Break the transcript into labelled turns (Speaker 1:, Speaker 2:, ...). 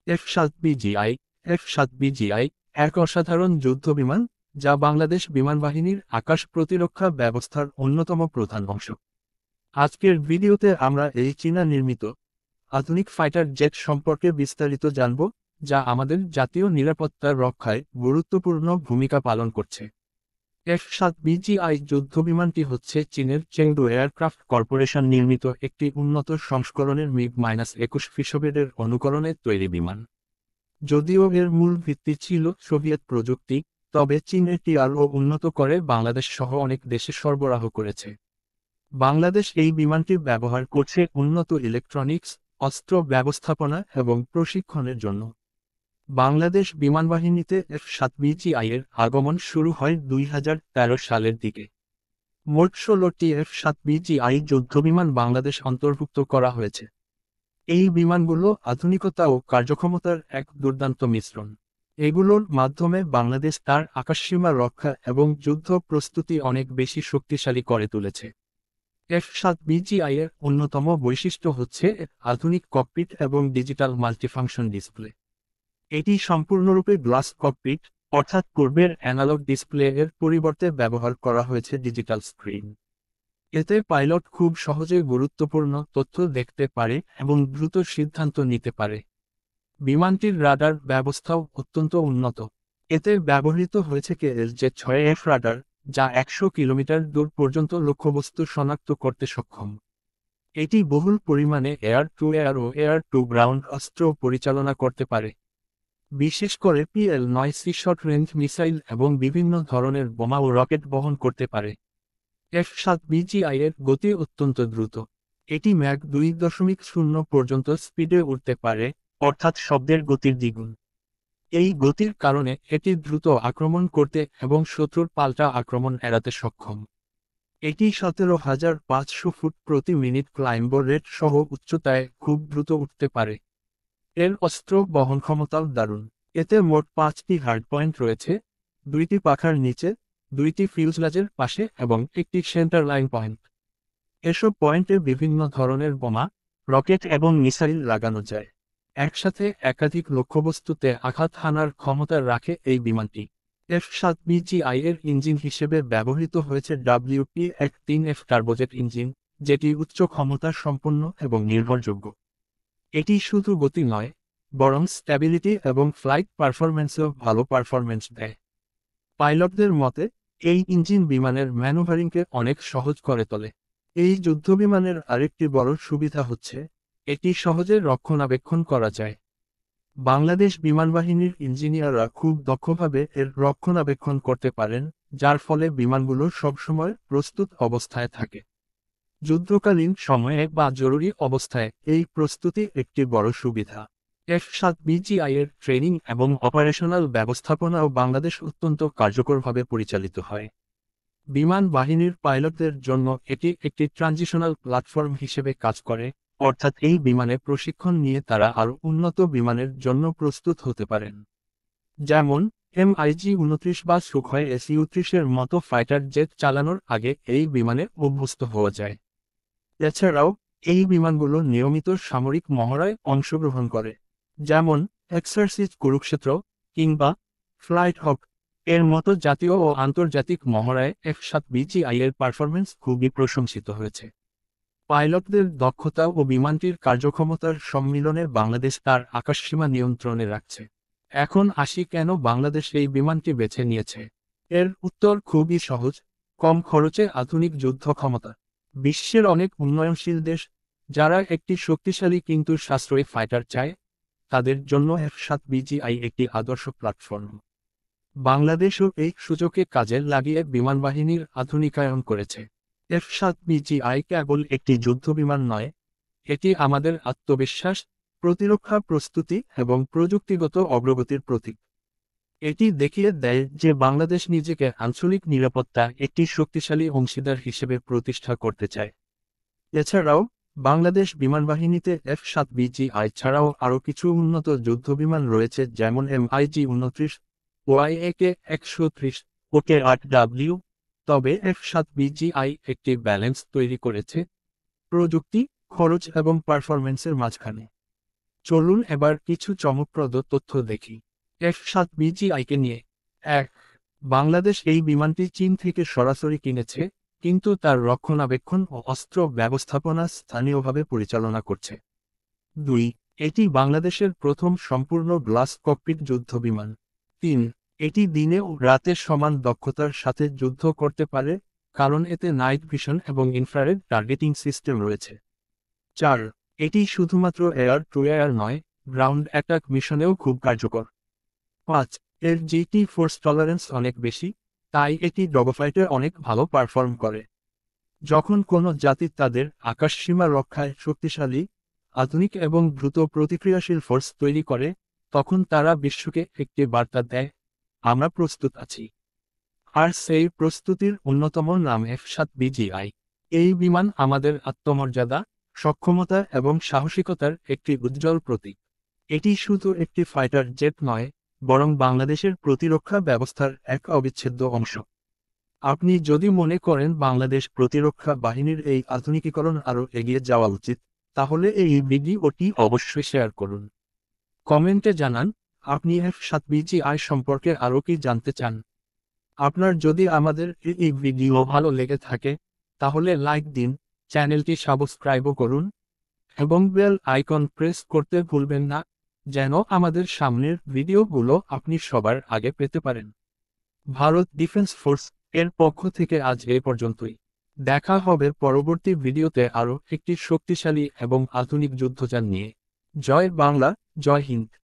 Speaker 1: F-7BGI F-7BGI এক অসাধারণ যুদ্ধবিমান যা বাংলাদেশ বিমান বাহিনীর আকাশ প্রতিরক্ষা ব্যবস্থার অন্যতম প্রধান অংশ। আজকের ভিডিওতে আমরা এই চীনা নির্মিত আধুনিক ফাইটার জেট সম্পর্কে বিস্তারিত জানব, যা আমাদের জাতীয় নিরাপত্তা রক্ষায় গুরুত্বপূর্ণ ভূমিকা পালন করছে। F-7BGI যুদ্ধবিমানটি হচ্ছে চীনের চেংদু এয়ারক্রাফট কর্পোরেশন নির্মিত একটি উন্নত সংস্করণের MiG-21 ফিশোবেডের অনুকরণে তৈরি বিমান। যদিও এর মূল ভিত্তি ছিল সোভিয়েত প্রযুক্তি, তবে চীন এটি আরও উন্নত করে বাংলাদেশ সহ অনেক দেশে সরবরাহ করেছে। বাংলাদেশ এই বিমানটি ব্যবহার করছে উন্নত ইলেকট্রনিক্স, অস্ত্র ব্যবস্থাপনা এবং প্রশিক্ষণের জন্য। বাংলাদেশ বিমানবাহিনীতে F-7BGI এর আগমন শুরু হয় 2013 সালের দিকে। মোট 16টি F-7BGI যুদ্ধবিমান বাংলাদেশ অন্তর্ভুক্ত করা হয়েছে। এই বিমানগুলো আধুনিকতা ও কার্যক্ষমতার এক দুর্দান্ত মিশ্রণ। এগুলোর মাধ্যমে বাংলাদেশ তার আকাশসীমা রক্ষা এবং যুদ্ধ প্রস্তুতি অনেক বেশি শক্তিশালী করে তুলেছে। F-7BGI এর অন্যতম বৈশিষ্ট্য হচ্ছে এর আধুনিক ককপিট এবং ডিজিটাল মাল্টিফাংশন ডিসপ্লে। এটি সম্পূর্ণরূপে গ্লাস ককপিট, অর্থাৎ পূর্বের অ্যানালগ ডিসপ্লে এর পরিবর্তে ব্যবহার করা হয়েছে ডিজিটাল স্ক্রিন। এতে পাইলট খুব সহজে গুরুত্বপূর্ণ তথ্য দেখতে পারে এবং দ্রুত সিদ্ধান্ত নিতে পারে। বিমানটির রাডার ব্যবস্থাও অত্যন্ত উন্নত। এতে ব্যবহৃত হয়েছে KLJ-6F রাডার, যা 100 কিলোমিটার দূর পর্যন্ত লক্ষ্যবস্তু শনাক্ত করতে সক্ষম। এটি বহুল পরিমাণে এয়ার টু এয়ার ও এয়ার টু গ্রাউন্ড অস্ত্র পরিচালনা করতে পারে। বিশেষ করে PL-9C শর্ট রেঞ্জ মিসাইল এবং বিভিন্ন ধরনের বোমা ও রকেট বহন করতে পারে। F-7BGI এর গতি অত্যন্ত দ্রুত। এটি ম্যাক 2.0 পর্যন্ত স্পিডে উঠতে পারে, অর্থাৎ শব্দের গতির দ্বিগুণ। এই গতির কারণে এটি দ্রুত আক্রমণ করতে এবং শত্রুর পাল্টা আক্রমণ এড়াতে সক্ষম। এটি 17,500 ফুট প্রতি মিনিট ক্লাইম্ব রেট সহ উচ্চতায় খুব দ্রুত উঠতে পারে। এর অস্ত্র বহন ক্ষমতাও দারুণ। এতে মোট 5টি হার্ড পয়েন্ট রয়েছে, 2টি পাখার নিচে, 2টি ফিউজলাজের পাশে এবং একটি সেন্টার লাইন পয়েন্ট। এসব পয়েন্টে বিভিন্ন ধরনের বোমা, রকেট এবং মিসাইল লাগানো যায়। একসাথে একাধিক লক্ষ্যবস্তুতে আঘাত হানার ক্ষমতা রাখে এই বিমানটি। F-7BGI এর ইঞ্জিন হিসেবে ব্যবহৃত হয়েছে WP-13F টার্বোজেট ইঞ্জিন, যেটি উচ্চ ক্ষমতা সম্পন্ন এবং নির্ভরযোগ্য। এটি শুধু গতি নয়, বরং স্ট্যাবিলিটি এবং ফ্লাইট পারফরম্যান্সেও ভালো পারফরম্যান্স দেয়। পাইলটদের মতে, এই ইঞ্জিন বিমানের ম্যানুভারিংকে অনেক সহজ করে তোলে। এই যুদ্ধবিমানের আরেকটি বড় সুবিধা হচ্ছে, এটি সহজে রক্ষণাবেক্ষণ করা যায়। বাংলাদেশ বিমানবাহিনীর ইঞ্জিনিয়াররা খুব দক্ষভাবে এর রক্ষণাবেক্ষণ করতে পারেন, যার ফলে বিমানগুলো সবসময় প্রস্তুত অবস্থায় থাকে। যুদ্ধকালীন সময়ে বা জরুরি অবস্থায় এই প্রস্তুতি একটি বড় সুবিধা। F-7BGI এর ট্রেনিং এবং অপারেশনাল ব্যবস্থাপনাও বাংলাদেশ অত্যন্ত কার্যকরভাবে পরিচালিত হয়। বিমান বাহিনীর পাইলটদের জন্য এটি একটি ট্রানজিশনাল প্ল্যাটফর্ম হিসেবে কাজ করে, অর্থাৎ এই বিমানে প্রশিক্ষণ নিয়ে তারা আরও উন্নত বিমানের জন্য প্রস্তুত হতে পারেন। যেমন MiG-29 বা সুখয় Su-30 এর মতো ফাইটার জেট চালানোর আগে এই বিমানে অভ্যস্ত হওয়া যায়। এছাড়াও এই বিমানগুলো নিয়মিত সামরিক মহড়ায় অংশগ্রহণ করে, যেমন এক্সারসিজ কুরুক্ষেত্র কিংবা ফ্লাইট হক এর মতো জাতীয় ও আন্তর্জাতিক মহড়ায় F-7BGI এর পারফরম্যান্স খুবই প্রশংসিত হয়েছে। পাইলটদের দক্ষতা ও বিমানটির কার্যক্ষমতার সম্মিলনে বাংলাদেশ তার আকাশসীমা নিয়ন্ত্রণে রাখছে। এখন আসি কেন বাংলাদেশ এই বিমানটি বেছে নিয়েছে। এর উত্তর খুবই সহজ: কম খরচে আধুনিক যুদ্ধ ক্ষমতা। বিশ্বের অনেক উন্নয়নশীল দেশ, যারা একটি শক্তিশালী কিন্তু সাশ্রয়ী ফাইটার চায়, তাদের জন্য F-7BGI একটি আদর্শ প্ল্যাটফর্ম। বাংলাদেশও এই সুযোগকে কাজে লাগিয়ে বিমানবাহিনীর আধুনিকায়ন করেছে। F-7BGI কেবল একটি যুদ্ধবিমান নয়, এটি আমাদের আত্মবিশ্বাস, প্রতিরক্ষা প্রস্তুতি এবং প্রযুক্তিগত অগ্রগতির প্রতীক। এটি দেখিয়ে দেয় যে বাংলাদেশ নিজেকে আঞ্চলিক নিরাপত্তা একটি শক্তিশালী অংশীদার হিসেবে প্রতিষ্ঠা করতে চায়। এছাড়াও বাংলাদেশ বিমানবাহিনীতে F-7BGI ছাড়াও আরও কিছু উন্নত যুদ্ধবিমান রয়েছে, যেমন MiG-29, OIAK-130, OK-8W। তবে F-7BGI একটি ব্যালেন্স তৈরি করেছে প্রযুক্তি, খরচ এবং পারফরম্যান্সের মাঝখানে। চলুন এবার কিছু চমকপ্রদ তথ্য দেখি F-7BGI-কে নিয়ে। 1. বাংলাদেশ এই বিমানটি চীন থেকে সরাসরি কিনেছে, কিন্তু তার রক্ষণাবেক্ষণ ও অস্ত্র ব্যবস্থাপনা স্থানীয়ভাবে পরিচালনা করছে। 2. এটি বাংলাদেশের প্রথম সম্পূর্ণ গ্লাস ককপিট যুদ্ধবিমান। 3. এটি দিনে ও রাতে সমান দক্ষতার সাথে যুদ্ধ করতে পারে, কারণ এতে নাইট ভিশন এবং ইনফ্রারেড টার্গেটিং সিস্টেম রয়েছে। 4. এটি শুধুমাত্র এয়ার টু এয়ার নয়, গ্রাউন্ড অ্যাটাক মিশনেও খুব কার্যকর। 5. এর জিটি ফোর্স টলারেন্স অনেক বেশি, তাই এটি ডগফাইটে অনেক ভালো পারফর্ম করে। যখন কোনো জাতি তাদের আকাশসীমা রক্ষায় শক্তিশালী, আধুনিক এবং দ্রুত প্রতিক্রিয়াশীল ফোর্স তৈরি করে, তখন তারা বিশ্বকে একটি বার্তা দেয়, আমরা প্রস্তুত আছি। আর সেই প্রস্তুতির অন্যতম নাম F-7BGI। এই বিমান আমাদের আত্মমর্যাদা, সক্ষমতা এবং সাহসিকতার একটি উজ্জ্বল প্রতীক। এটি শুধু একটি ফাইটার জেট নয়, বরং বাংলাদেশের প্রতিরক্ষা ব্যবস্থার এক অবিচ্ছেদ্য অংশ। আপনি যদি মনে করেন বাংলাদেশ প্রতিরক্ষা বাহিনীর এই আধুনিকীকরণ আরও এগিয়ে যাওয়া উচিত, তাহলে এই ভিডিওটি অবশ্যই শেয়ার করুন। কমেন্টে জানান, আপনি F-7BGI সম্পর্কে আরও কি জানতে চান। আপনার যদি আমাদের এই ভিডিও ভালো লেগে থাকে, তাহলে লাইক দিন, চ্যানেলটি সাবস্ক্রাইবও করুন, এবং বেল আইকন প্রেস করতে ভুলবেন না, যেন আমাদের সামনের ভিডিওগুলো আপনি সবার আগে পেতে পারেন। ভারত ডিফেন্স ফোর্স এর পক্ষ থেকে আজ এ পর্যন্তই। দেখা হবে পরবর্তী ভিডিওতে আরও একটি শক্তিশালী এবং আধুনিক যুদ্ধযান নিয়ে। জয় বাংলা, জয় হিন্দ।